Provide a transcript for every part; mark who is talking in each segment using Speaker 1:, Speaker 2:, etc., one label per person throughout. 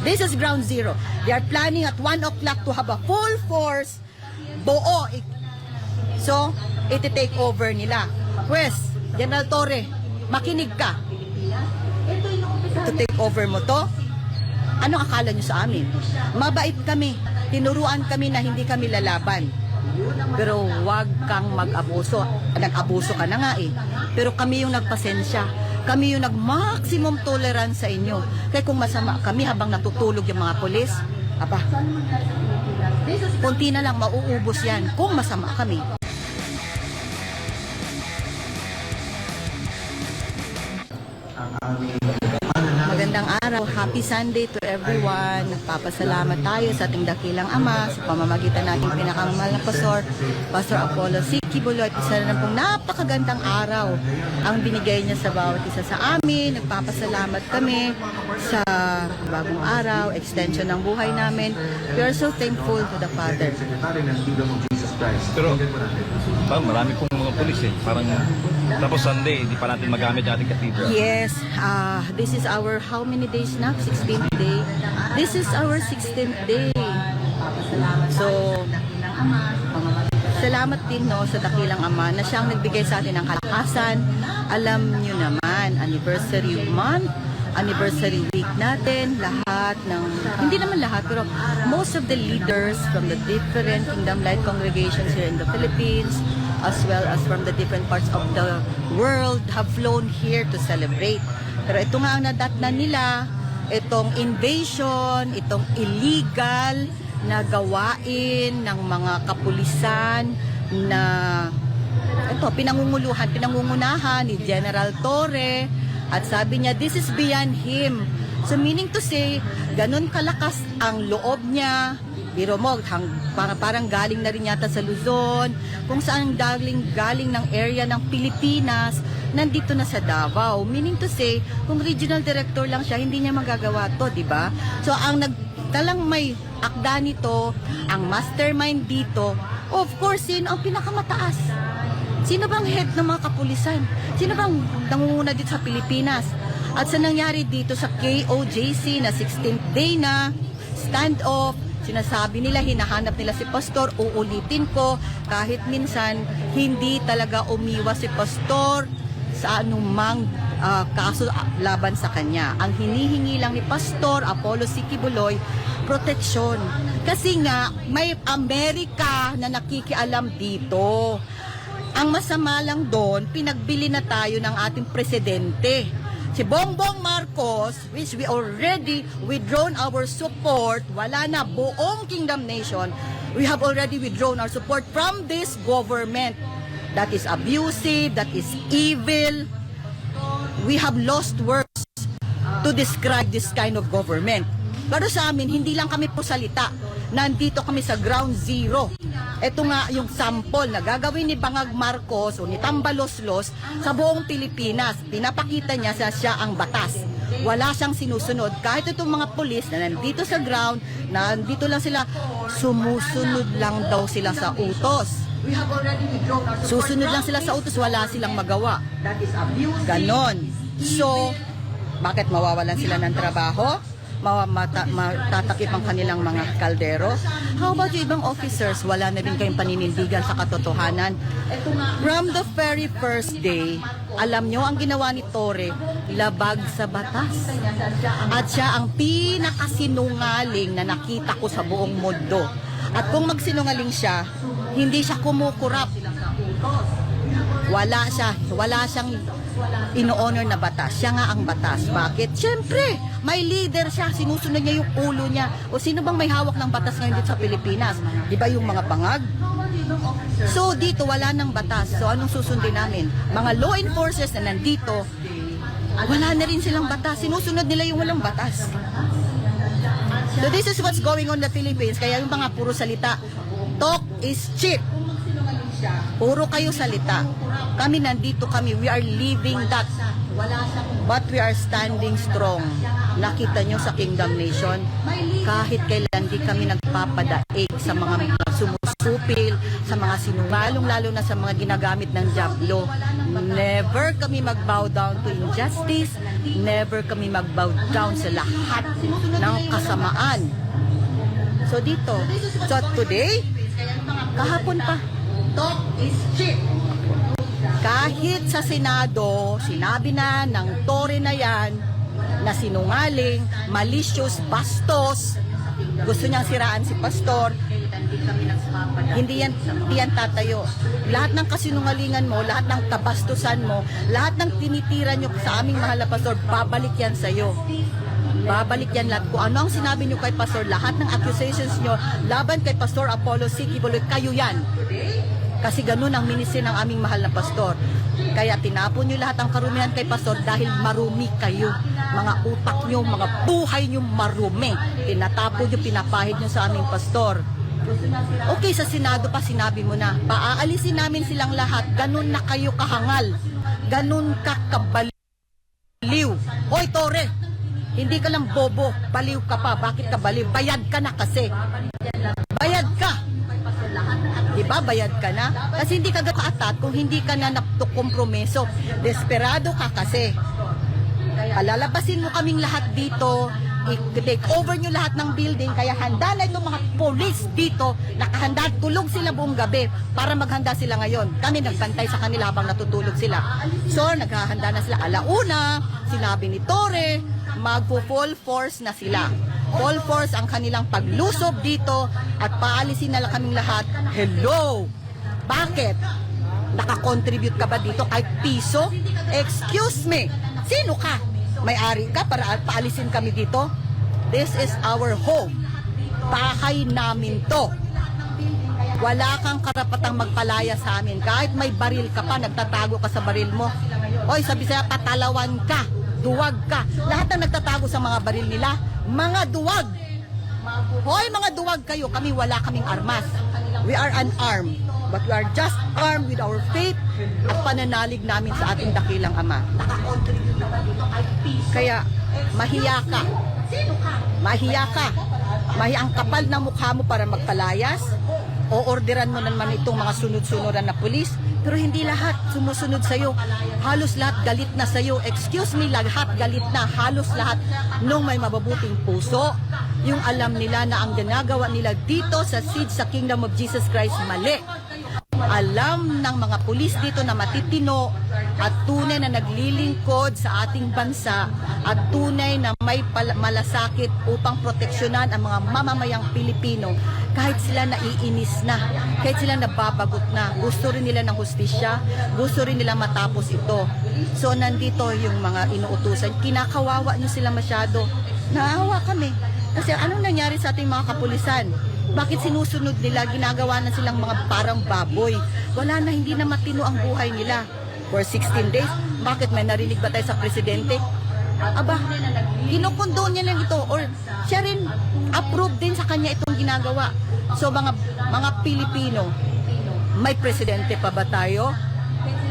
Speaker 1: This is ground zero. They are planning at 1 o'clock to have a full force buo. So, iti-take over nila. Pwes, General Torre, makinig ka. To take over mo to? Ano akala nyo sa amin? Mabait kami. Tinuruan kami na hindi kami lalaban. Pero wag kang mag-abuso. Nag-abuso ka na nga eh. Pero kami yung nagpasensya. Kami yung nag-maximum tolerance sa inyo. Kaya kung masama kami habang natutulog yung mga polis, aba, kunti na lang mauubos yan kung masama kami. Magandang araw. Happy Sunday to everyone. Nagpapasalamat tayo sa ating dakilang Ama sa pamamagitan nating pinakamamahal na pastor, Pastor Apollo C. Kibuloy. Isa na pong napakagandang araw ang binigay niya sa bawat isa sa amin. Nagpapasalamat kami sa bagong araw, extension ng buhay namin. We are so thankful to the Father.
Speaker 2: Pero marami pong mga pulis eh. Parang tapos Sunday, hindi pa natin magamit yung ating cathedral.
Speaker 1: Yes, this is our how many days na? 16th day. This is our 16th day. So, salamat din no sa dakilang Ama na siyang nagbigay sa atin ng kalakasan. Alam nyo naman, anniversary month, anniversary week natin, lahat ng, hindi naman lahat, pero most of the leaders from the different Kingdom Light congregations here in the Philippines, as well as from the different parts of the world, have flown here to celebrate. Pero ito nga ang nadatnan nila, itong invasion, itong illegal na gawain ng mga kapulisan na ito, pinangungunahan ni General Torre. At sabi niya, this is beyond him. So meaning to say, ganun kalakas ang loob niya. Biro mo, parang galing na rin yata sa Luzon. Kung saan galing ng area ng Pilipinas, nandito na sa Davao. Meaning to say, kung regional director lang siya, hindi niya magagawa to, di ba? So ang talang may akda nito, ang mastermind dito, of course, sino ang pinakamataas? Sino bang head ng mga kapulisan? Sino bang nangunguna dito sa Pilipinas? At sa nangyari dito sa KOJC na 16th day na standoff, sinasabi nila, hinahanap nila si Pastor. Uulitin ko, kahit minsan hindi talaga umiwas si Pastor sa anumang kaso laban sa kanya. Ang hinihingi lang ni Pastor Apollo C. Kibuloy, proteksyon. Kasi nga, may Amerika na nakikialam dito. Ang masama lang doon, pinagbili na tayo ng ating presidente. Si Bongbong Marcos, which we already withdrawn our support, wala na, buong Kingdom Nation, we have already withdrawn our support from this government. That is abusive, that is evil. We have lost words to describe this kind of government. Pero sa amin, hindi lang kami po salita. Nandito kami sa ground zero. Ito nga yung sample na gagawin ni Bangag Marcos o ni Tambaloslos sa buong Pilipinas. Pinapakita niya siya ang batas. Wala siyang sinusunod. Kahit itong mga pulis na nandito sa ground, nandito lang sila, sumusunod lang daw sila sa utos. Susunod lang sila sa utos, wala silang magawa. Ganon. So, bakit mawawalan sila ng trabaho? Matatakip ang kanilang mga kaldero. How about yung ibang officers? Wala na rin kayong paninindigan sa katotohanan. From the very first day, alam nyo ang ginawa ni Torre, labag sa batas. At siya ang pinakasinungaling na nakita ko sa buong mundo. At kung magsinungaling siya, hindi siya kumukurap. Wala siyang ino-honor na batas. Siya nga ang batas. Bakit? Siyempre, may leader siya. Sinusunod niya yung ulo niya. O sino bang may hawak ng batas ngayon dito sa Pilipinas? Di ba yung mga bangag? So, dito wala ng batas. So, anong susundin namin? Mga law enforcers na nandito, wala na rin silang batas. Sinusunod nila yung walang batas. So, this is what's going on in the Philippines. Kaya yung mga puro salita, talk is cheap. Puro kayo salita. Kami nandito kami. We are living that. But we are standing strong. nakita nyo sa Kingdom Nation, kahit kailan di kami nagpapadaig sa mga sumusupil, sa mga sinungalong, lalo na sa mga ginagamit ng Diablo. Never kami mag-bow down to injustice, never kami mag-bow down sa lahat ng kasamaan. So dito, so today, kahapon pa, talk is cheap. Kahit sa Senado, sinabi na ng Tore na yan, na sinungaling, malicious, bastos, gusto niyang siraan si Pastor, hindi yan tatayo. Lahat ng kasinungalingan mo, lahat ng kabastusan mo, lahat ng tinitira niyo sa aming mahal na Pastor, babalik yan sa'yo. Babalik yan lahat. Kung ano ang sinabi niyo kay Pastor, lahat ng accusations niyo laban kay Pastor Apollo C. Kibuloy, kayo yan. Kasi ganun ang ministry ng aming mahal na Pastor. Kaya tinapon nyo lahat ang karumihan kay Pastor dahil marumi kayo. Mga utak nyo, mga buhay nyo marumi. Tinatapon nyo, pinapahid nyo sa aming Pastor. Okay, sa Senado pa sinabi mo na, paaalisin namin silang lahat, ganun na kayo kahangal. Ganun ka kabaliw. Hoy, Tore! Hindi ka lang bobo, baliw ka pa. Bakit ka baliw? Bayad ka na kasi. Bayad ka! Diba, bayad ka na? Kasi hindi ka gakaatat kung hindi ka na nakompromiso. Desperado ka kasi. Palalabasin mo kaming lahat dito, i-take over nyo lahat ng building, kaya handa na itong mga police dito, nakahanda, tulog sila buong gabi para maghanda sila ngayon. Kami nagbantay sa kanila habang natutulog sila. So, naghahanda na sila. Alauna, sinabi ni Tore, magpo-full force na sila. Full force ang kanilang paglusob dito at paalisin na lang kaming lahat. Hello! Bakit? Nakakontribute ka ba dito kahit piso? Excuse me! Sino ka? May-ari ka para paalisin kami dito? This is our home. Bahay namin to. Wala kang karapatang magpalaya sa amin. Kahit may baril ka pa, nagtatago ka sa baril mo. Oy, sabi sa'yo, patalawan ka. Duwag ka. Lahat ng nagtatago sa mga baril nila, mga duwag. Hoy, mga duwag kayo. Kami wala kaming armas. We are unarmed. But we are just armed with our faith at pananalig namin sa ating dakilang Ama. Kaya, mahiya ka. Mahiya ka. Mahiya ang kapal na mukha mo para magpalayas. O orderan mo naman itong mga sunod-sunuran na pulis. Pero hindi lahat sumusunod sa'yo. Halos lahat galit na sa'yo. Excuse me, lahat galit na. Halos lahat nung may mababuting puso. Yung alam nila na ang ginagawa nila dito sa siege sa Kingdom of Jesus Christ, mali. Alam ng mga pulis dito na matitino at tunay na naglilingkod sa ating bansa at tunay na may malasakit upang proteksyonan ang mga mamamayang Pilipino. Kahit sila naiinis na, kahit sila nababagot na, gusto rin nila ng hustisya, gusto rin nila matapos ito. So nandito yung mga inuutusan, kinakawawa nyo sila masyado. Naawa kami. Kasi anong nangyari sa ating mga kapulisan? Bakit sinusunod nila, ginagawa na silang mga parang baboy? Wala na, hindi na matino ang buhay nila. For 16 days, bakit may narinig ba tayo sa presidente? Aba, kinukondon niya lang ito or siya rin approve din sa kanya itong ginagawa. So mga Pilipino, may presidente pa ba tayo?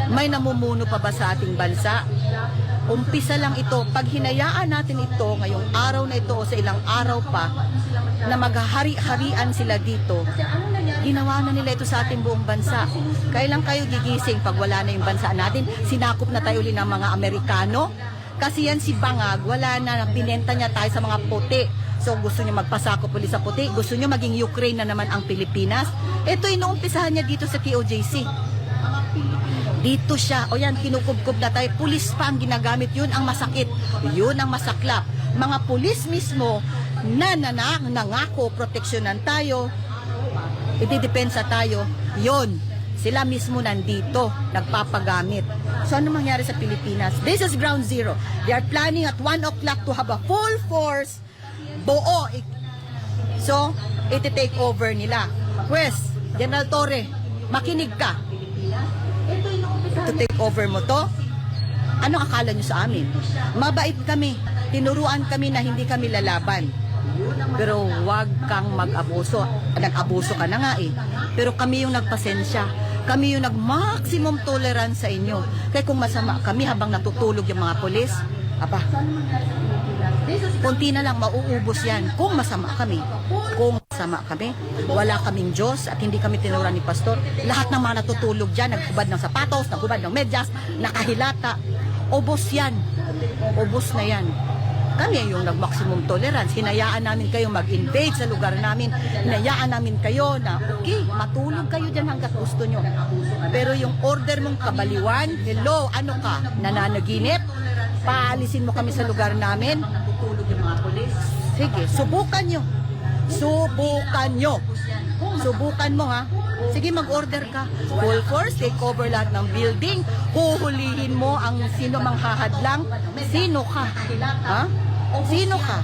Speaker 1: May namumuno pa ba sa ating bansa? Umpisa lang ito. Pag hinayaan natin ito ngayong araw na ito o sa ilang araw pa na maghahari-harian sila dito, ginawa na nila ito sa ating buong bansa. Kailan kayo gigising pag wala na yung bansa natin? Sinakop na tayo ulit ng mga Amerikano? Kasi yan si Bangag, wala na, binenta niya tayo sa mga puti. So gusto niya magpasakop ulit sa puti, gusto niya maging Ukraine na naman ang Pilipinas. Ito inuumpisahan niya dito sa KOJC. Dito siya, o yan, kinukubkob na tayo, pulis pa ang ginagamit, yun ang masakit, yun ang masaklap. Mga pulis mismo na nangako, proteksyonan tayo, itidepensa tayo, yun, sila mismo nandito, nagpapagamit. So ano mangyari sa Pilipinas? This is ground zero. They are planning at 1 o'clock to have a full force, buo. So, iti-take over nila. Pues, General Torre, makinig ka. To take over mo to? Ano akala nyo sa amin? Mabait kami. Tinuruan kami na hindi kami lalaban. Pero wag kang mag-abuso. Nag-abuso ka na nga eh. Pero kami yung nagpasensya. Kami yung nag-maximum tolerance sa inyo. Kaya kung masama kami habang natutulog yung mga polis, aba, Kunti na lang, mauubos yan. Kung masama kami. Kung masama kami, wala kaming Diyos at hindi kami tinuruan ni Pastor. Lahat ng mga natutulog dyan, naghubad ng sapatos, naghubad ng medyas, nakahilata. Ubos yan. Ubos na yan. Kami yung nag-maximum tolerance. Hinayaan namin kayo mag-invade sa lugar namin. Hinayaan namin kayo na, okay, matulog kayo dyan hanggat gusto nyo. Pero yung order mong kabaliwan, hello, ano ka, nananaginip? Paalisin mo kami sa lugar namin? Sige, subukan nyo. Subukan nyo. Subukan mo ha. Sige, mag-order ka. Full force, take over lahat ng building. Huhulihin mo ang sino mang hahadlang. Sino ka? Ha? Sino ka?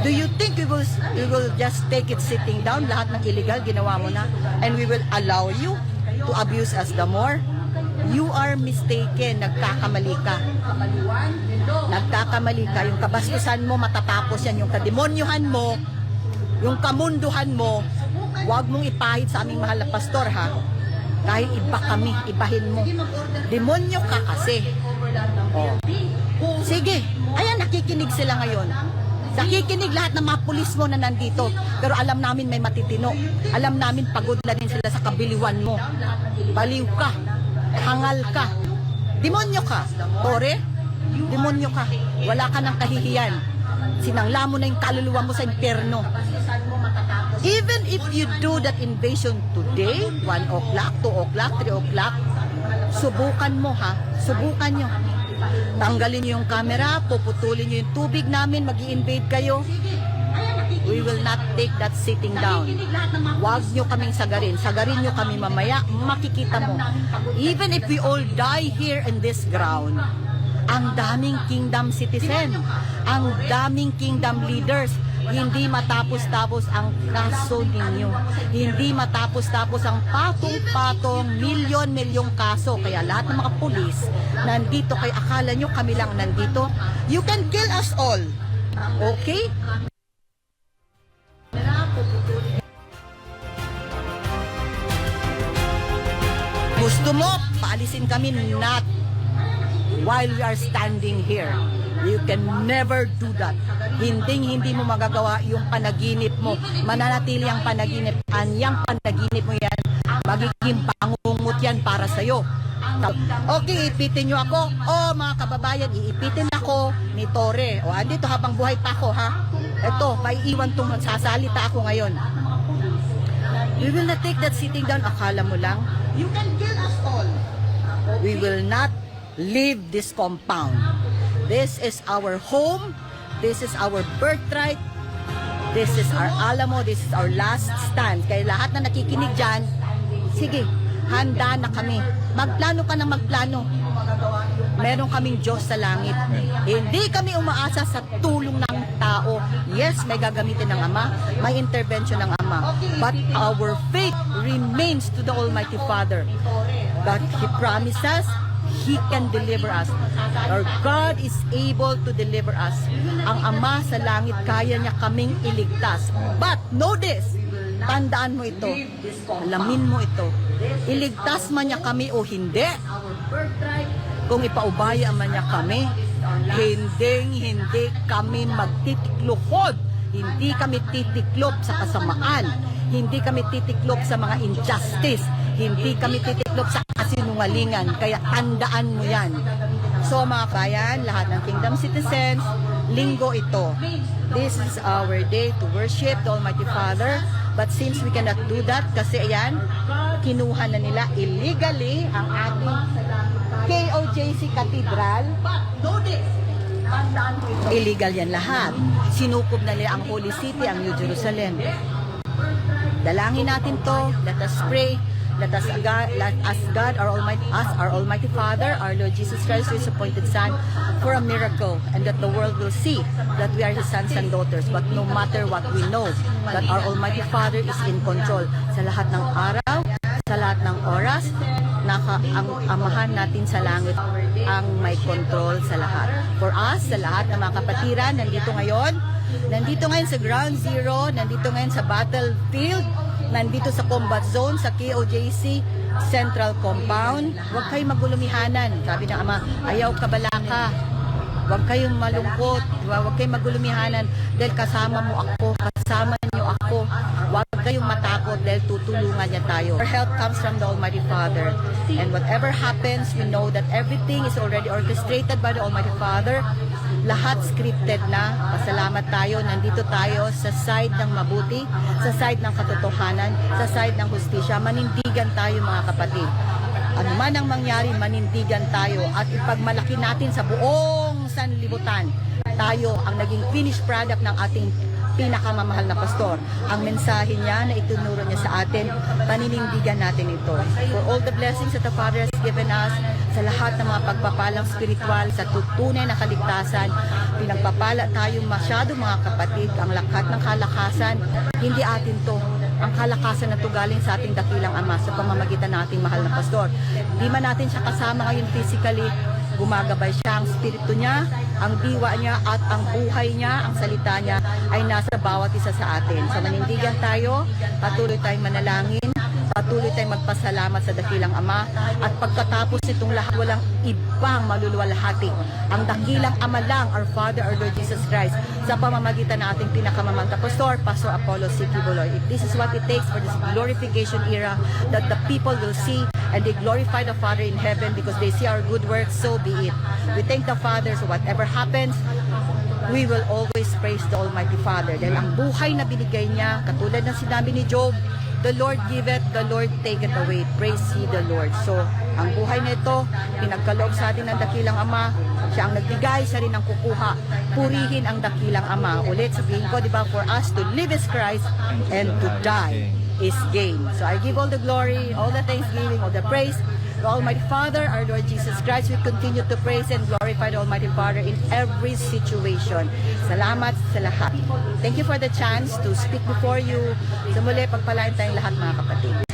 Speaker 1: Do you think we will just take it sitting down? Lahat ng illegal, ginawa mo na. And we will allow you to abuse us the more? You are mistaken. Nagkakamali ka. Nagkakamali ka. Yung kabastusan mo, matatapos yan. Yung kademonyuhan mo, yung kamunduhan mo, huwag mong ipahid sa aming mahal na pastor, ha? Dahil iba kami, ibahin mo. Demonyo ka kasi. Oh. Sige, ayan, nakikinig sila ngayon. Nakikinig lahat ng mga pulis mo na nandito. Pero alam namin may matitino. Alam namin pagod na din sila sa kabiliwan mo. Baliw ka. Hangal ka. Demonyo ka. Tore, demonyo ka. Wala ka ng kahihiyan. Sinangla mo na yung kaluluwa mo sa impyerno. Even if you do that invasion today, 1 o'clock, 2 o'clock, 3 o'clock, subukan mo ha. Subukan nyo. Tanggalin nyo yung camera, puputulin nyo yung tubig namin, mag-i-invade kayo. We will not take that sitting down. Huwag nyo kaming sagarin. Sagarin nyo kami mamaya, makikita mo. Even if we all die here in this ground, ang daming kingdom citizen, ang daming kingdom leaders, hindi matapos-tapos ang kaso ninyo. Hindi matapos-tapos ang patong-patong, milyon-milyong kaso. Kaya lahat ng mga pulis, nandito kayo, akala nyo kami lang nandito. You can kill us all. Okay? Gusto mo, paalisin kami, not while we are standing here. You can never do that. Hindi mo magagawa yung panaginip mo. Mananatili ang panaginip. Anyang panaginip mo yan, magiging pangungut yan para sa'yo. Okay, ipitin nyo ako. Mga kababayan, iipitin ako ni Tore. Andito habang buhay pa ako, ha? Ito, maiiwan tong sasalita ako ngayon. We will not take that sitting down. Akala mo lang, you can kill us all. We will not leave this compound. This is our home. This is our birthright. This is our alamo. This is our last stand. Kaya lahat na nakikinig dyan, sige, handa na kami. Magplano ka ng magplano. Meron kaming Diyos sa langit. Hindi kami umaasa sa tulong ng tao. Yes, may gagamitin ng Ama. May intervention ng Ama. But our faith remains to the Almighty Father. But He promises He can deliver us. Our God is able to deliver us. Ang Ama sa langit, kaya niya kaming iligtas. But know this, tandaan mo ito, alamin mo ito, iligtas man niya kami o hindi, kung ipaubaya man niya kami, hindi kami magtitikluhod, hindi kami titiklop sa kasamaan, hindi kami titiklop sa mga injustice, hindi kami titiklop sa kasinungalingan. Kaya tandaan mo yan. So mga bayan, lahat ng kingdom citizens, linggo ito. This is our day to worship the Almighty Father. But since we cannot do that, kasi ayan, kinuha na nila illegally ang ating KOJC Cathedral. Illegal yan lahat. Sinukob na nila ang Holy City, ang New Jerusalem. Dalangin natin to. Let us pray. Let us God, our Almighty Father, our Lord Jesus Christ, His appointed Son, for a miracle, and that the world will see that we are His sons and daughters. But no matter what, we know that our Almighty Father is in control. Sa lahat ng araw, sa lahat ng oras, ang Amahan natin sa langit ang may control sa lahat. For us, sa lahat ng mga kapatiran, nandito ngayon sa ground zero, nandito ngayon sa battlefield, nandito sa combat zone, sa KOJC Central Compound. Huwag kayo magulumihanan. Sabi ng Ama, ayaw kabalaka. Huwag kayong malungkot, huwag kayong magulumihanan dahil kasama mo ako, kasama niyo ako. Huwag kayong matakot dahil tutulungan niya tayo. Our help comes from the Almighty Father. And whatever happens, we know that everything is already orchestrated by the Almighty Father. Lahat scripted na. Pasalamat tayo. Nandito tayo sa side ng mabuti, sa side ng katotohanan, sa side ng hustisya. Manindigan tayo mga kapatid. Ano man ang mangyari, manindigan tayo at ipagmalaki natin sa buong sanlibutan. Tayo ang naging finished product ng ating pinakamamahal na pastor. Ang mensahe niya na itunuro niya sa atin, paninindigan natin ito. For all the blessings that the Father has given us, sa lahat ng mga pagpapalang spiritual, sa tutunay na kaligtasan, pinagpapala tayo masyado mga kapatid. Ang lakat ng kalakasan, hindi atin to. Ang kalakasan na to galing sa ating dakilang Ama sa pamamagitan ng ating mahal na pastor. Di man natin siya kasama ngayon physically, gumagabay siya. Ang spirito niya, ang diwa niya at ang buhay niya, ang salita niya ay nasa bawat isa sa atin. So manindigan tayo, patuloy tayong manalangin, patuloy tayong magpasalamat sa dakilang Ama at pagkatapos nitong lahat, walang ibang maluluwalhati. Ang dakilang Ama lang, our Father, our Lord Jesus Christ, sa pamamagitan ng ating pinakamamang pastor, Pastor Apollo C. Kibuloy. If this is what it takes for this glorification era, that the people will see and they glorify the Father in heaven because they see our good works, so be it. We thank the Father, so whatever happens, we will always praise the Almighty Father. Dahil ang buhay na binigay niya, katulad ng sinabi ni Job, the Lord giveth, the Lord taketh away. Praise ye the Lord. So, ang buhay nito, pinagkaloob sa atin ng dakilang Ama. Siya ang nagbigay, siya rin ang kukuha. Purihin ang dakilang Ama. Ulit, sabihin ko, di ba, for us to live is Christ and to die is gain. So, I give all the glory, all the thanksgiving, all the praise to Almighty Father, our Lord Jesus Christ. We continue to praise and glorify the Almighty Father in every situation. Salamat sa lahat. Thank you for the chance to speak before you. Sa muli, pagpalain tayong lahat mga kapatid.